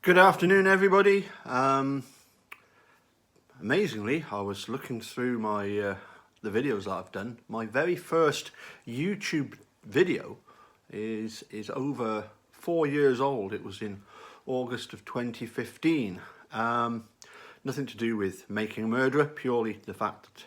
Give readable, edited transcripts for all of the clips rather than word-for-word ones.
Good afternoon, everybody. Amazingly, I was looking through my the videos that I've done. My very first YouTube video is over 4 years old. It was in August of 2015. Nothing to do with making a murderer, purely the fact that,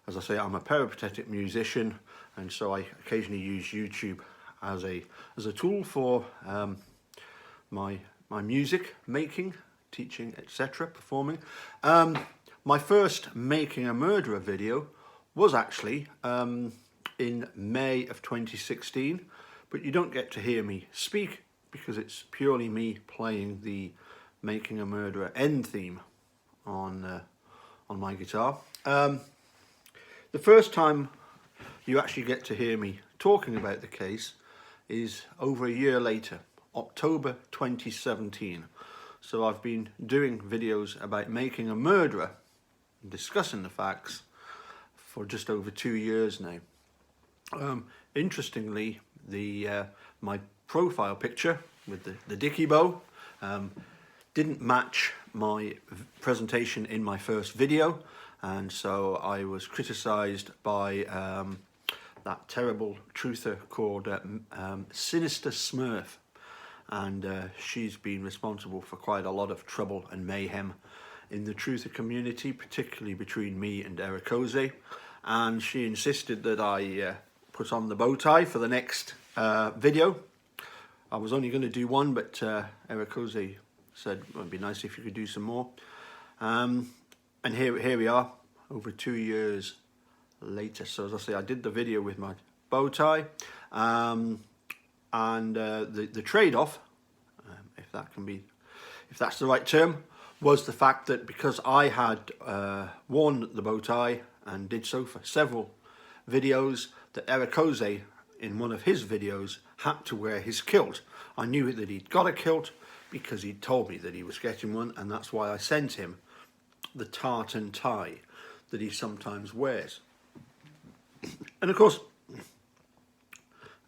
as I say, I'm a peripatetic musician, and so I occasionally use YouTube as a tool for my music making, teaching, etc., performing. My first Making a Murderer video was actually in May of 2016, but you don't get to hear me speak because it's purely me playing the Making a Murderer end theme on my guitar. The first time you actually get to hear me talking about the case is over a year later, October 2017. So I've been doing videos about making a murderer and discussing the facts for just over 2 years now. Interestingly, my profile picture with the dicky bow didn't match my presentation in my first video, and so I was criticised by that terrible truther called Sinister Smurf, and she's been responsible for quite a lot of trouble and mayhem in the truther community, particularly between me and Eric Ose. And she insisted that I put on the bow tie for the next video. I was only going to do one, but Eric Ose said it would be nice if you could do some more. And here we are, over 2 years later. So as I say, I did the video with my bow tie, and the trade-off, if that's the right term, was the fact that because I had worn the bow tie and did so for several videos, that Eric Ose, in one of his videos, had to wear his kilt. I knew that he'd got a kilt because he'd told me that he was getting one, and that's why I sent him the tartan tie that he sometimes wears. And of course,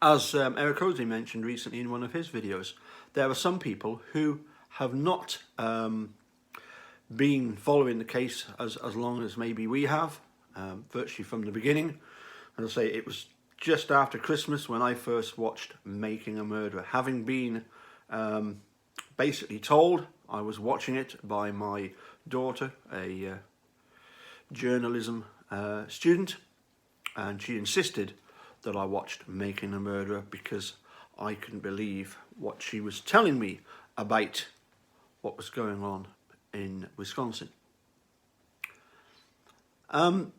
as Eric Ose mentioned recently in one of his videos, there are some people who have not been following the case as long as maybe we have, virtually from the beginning. As I say, it was just after Christmas when I first watched Making a Murderer, having been basically told I was watching it by my daughter, a journalism student, and she insisted that I watched Making a Murderer because I couldn't believe what she was telling me about what was going on in Wisconsin. One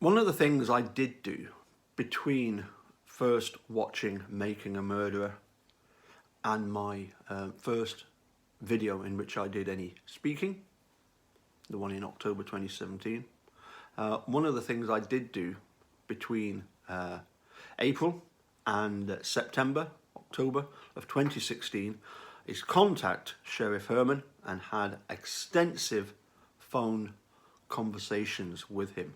of the things I did do between first watching Making a Murderer and my first video in which I did any speaking, the one in October 2017, one of the things I did do between April and October of 2016 is contact Sheriff Herman and had extensive phone conversations with him.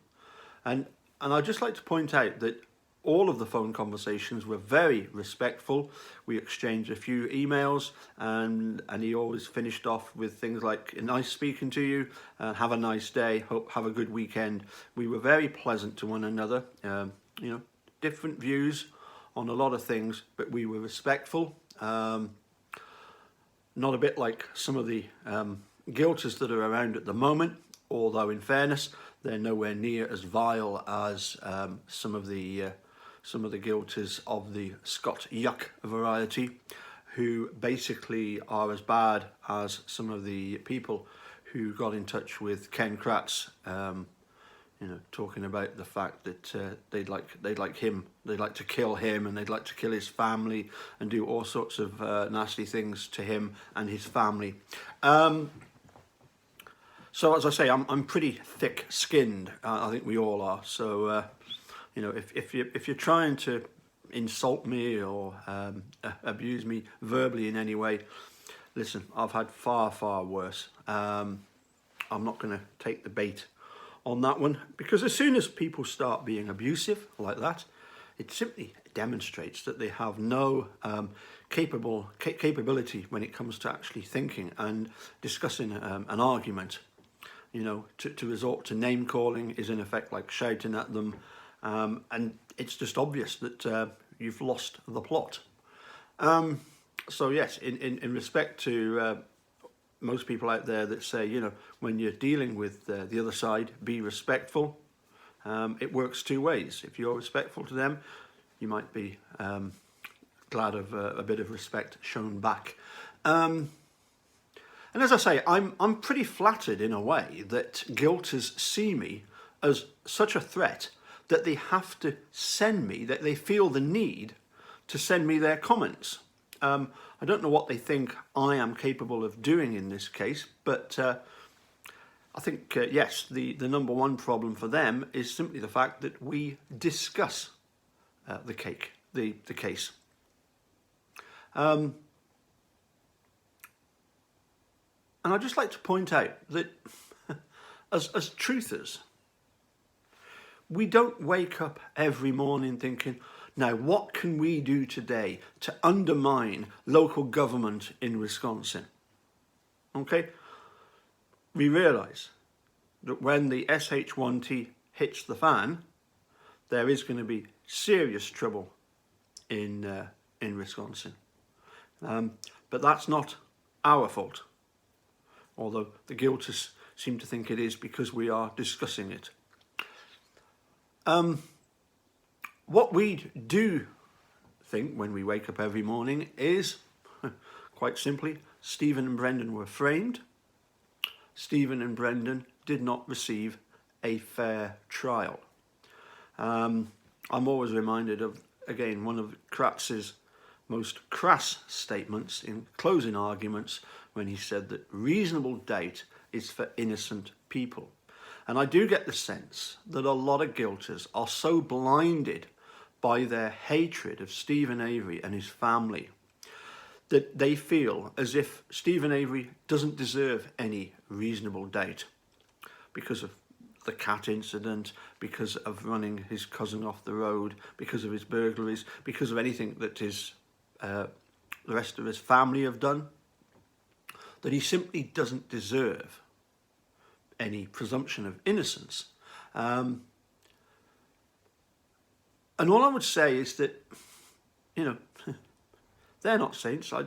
And I'd just like to point out that all of the phone conversations were very respectful. We exchanged a few emails, and he always finished off with things like, nice speaking to you, have a nice day, hope have a good weekend. We were very pleasant to one another, different views on a lot of things, but we were respectful. Not a bit like some of the guilters that are around at the moment, although in fairness, they're nowhere near as vile as some of the guilters of the Scott Yuck variety, who basically are as bad as some of the people who got in touch with Ken Kratz, talking about the fact that they'd like to kill him, and they'd like to kill his family and do all sorts of nasty things to him and his family. So as I say, I'm pretty thick-skinned. I think we all are. So if you're trying to insult me or abuse me verbally in any way, listen, I've had far worse. I'm not going to take the bait on that one, because as soon as people start being abusive like that, it simply demonstrates that they have no capability when it comes to actually thinking and discussing an argument. You know, to resort to name calling is in effect like shouting at them, and it's just obvious that you've lost the plot. So yes, in respect to most people out there that say, you know, when you're dealing with the other side, be respectful. It works two ways. If you're respectful to them, you might be glad of a bit of respect shown back. And as I say, I'm pretty flattered in a way that guilters see me as such a threat that they have to send me, that they feel the need to send me their comments. I don't know what they think I am capable of doing in this case, but I think, yes, the number one problem for them is simply the fact that we discuss the case. And I'd just like to point out that as truthers, we don't wake up every morning thinking, now what can we do today to undermine local government in Wisconsin? Okay? We realise that when the SH1T hits the fan, there is going to be serious trouble in Wisconsin. But that's not our fault, although the guilters seem to think it is because we are discussing it. What we do think when we wake up every morning is, quite simply, Stephen and Brendan were framed. Stephen and Brendan did not receive a fair trial. I'm always reminded of, again, one of Kratz's most crass statements in closing arguments when he said that reasonable doubt is for innocent people. And I do get the sense that a lot of guilters are so blinded by their hatred of Steven Avery and his family that they feel as if Steven Avery doesn't deserve any reasonable doubt because of the cat incident, because of running his cousin off the road, because of his burglaries, because of anything that the rest of his family have done, that he simply doesn't deserve any presumption of innocence. And all I would say is that, you know, they're not saints. I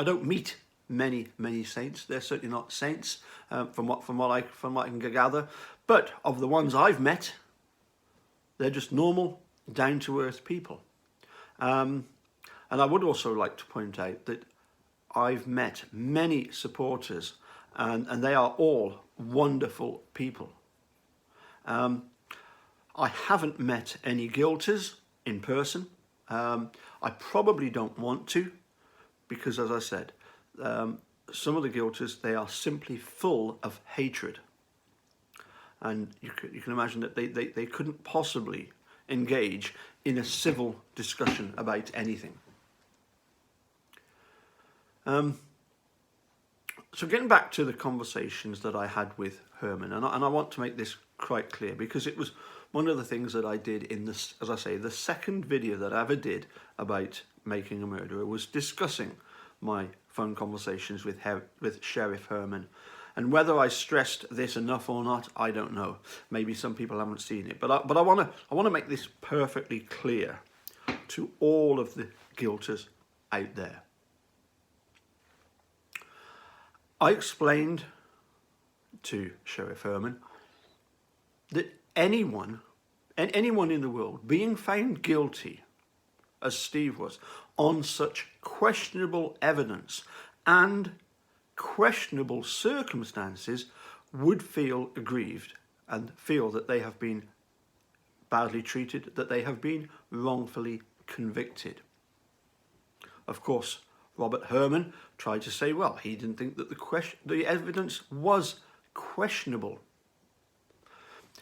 don't meet many saints. They're certainly not saints, from what I can gather. But of the ones I've met, they're just normal, down to earth people. And I would also like to point out that I've met many supporters, and they are all wonderful people. I haven't met any guilters in person. I probably don't want to, because as I said, some of the guilters, they are simply full of hatred. And you can imagine that they couldn't possibly engage in a civil discussion about anything. So getting back to the conversations that I had with Herman, and I want to make this quite clear, because it was one of the things that I did in this, as I say, the second video that I ever did about Making a Murderer was discussing my phone conversations with Sheriff Herman. And whether I stressed this enough or not, I don't know. Maybe some people haven't seen it, but I want to make this perfectly clear to all of the guilters out there. I explained to Sheriff Herman that anyone in the world being found guilty, as Steve was, on such questionable evidence and questionable circumstances would feel aggrieved and feel that they have been badly treated, that they have been wrongfully convicted. Of course, Robert Herman tried to say, well, he didn't think that the evidence was questionable.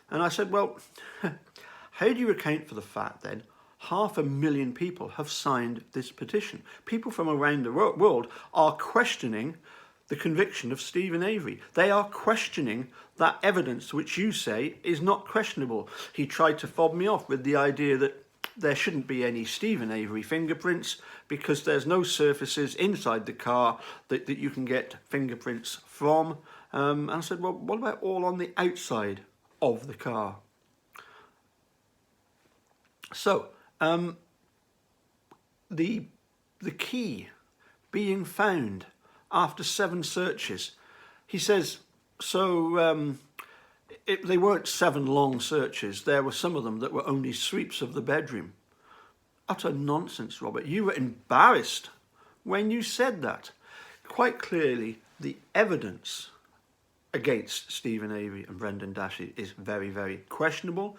And I said, well, how do you account for the fact then 500,000 people have signed this petition? People from around the world are questioning the conviction of Steven Avery. They are questioning that evidence which you say is not questionable. He tried to fob me off with the idea that there shouldn't be any Steven Avery fingerprints because there's no surfaces inside the car that you can get fingerprints from. And I said, well, what about all on the outside of the car? So, the key being found after 7 searches. He says, so they weren't 7 long searches. There were some of them that were only sweeps of the bedroom. Utter nonsense, Robert. You were embarrassed when you said that. Quite clearly, the evidence against Steven Avery and Brendan Dassey is very, very questionable,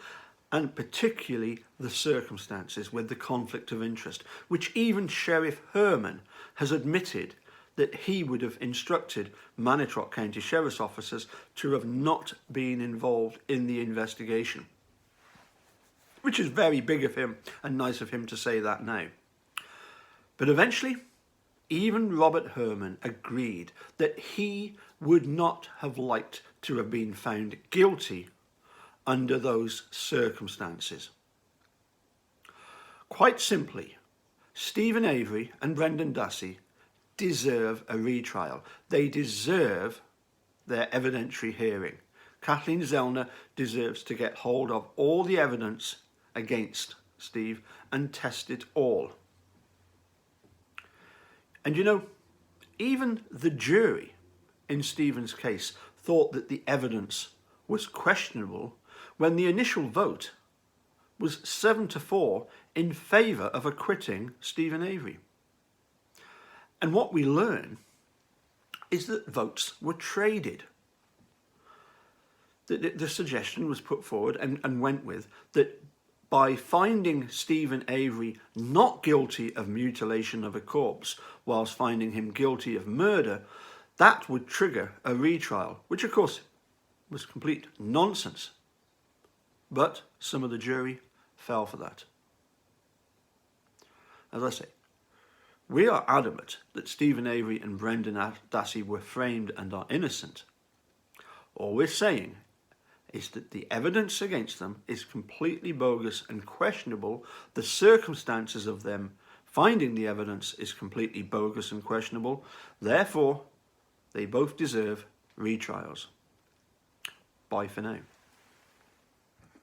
and particularly the circumstances with the conflict of interest, which even Sheriff Herman has admitted that he would have instructed Manitrock County Sheriff's officers to have not been involved in the investigation. Which is very big of him and nice of him to say that now. But eventually, even Robert Herman agreed that he would not have liked to have been found guilty under those circumstances. Quite simply, Steven Avery and Brendan Dassey deserve a retrial. They deserve their evidentiary hearing. Kathleen Zellner deserves to get hold of all the evidence against Steve and test it all. And you know, even the jury in Steven's case thought that the evidence was questionable when the initial vote was 7-4 in favour of acquitting Steven Avery. And what we learn is that votes were traded. The suggestion was put forward and went with that by finding Steven Avery not guilty of mutilation of a corpse whilst finding him guilty of murder, that would trigger a retrial, which of course was complete nonsense. But some of the jury fell for that. As I say, we are adamant that Steven Avery and Brendan Dassey were framed and are innocent. All we're saying is that the evidence against them is completely bogus and questionable. The circumstances of them finding the evidence is completely bogus and questionable. Therefore, they both deserve retrials. Bye for now.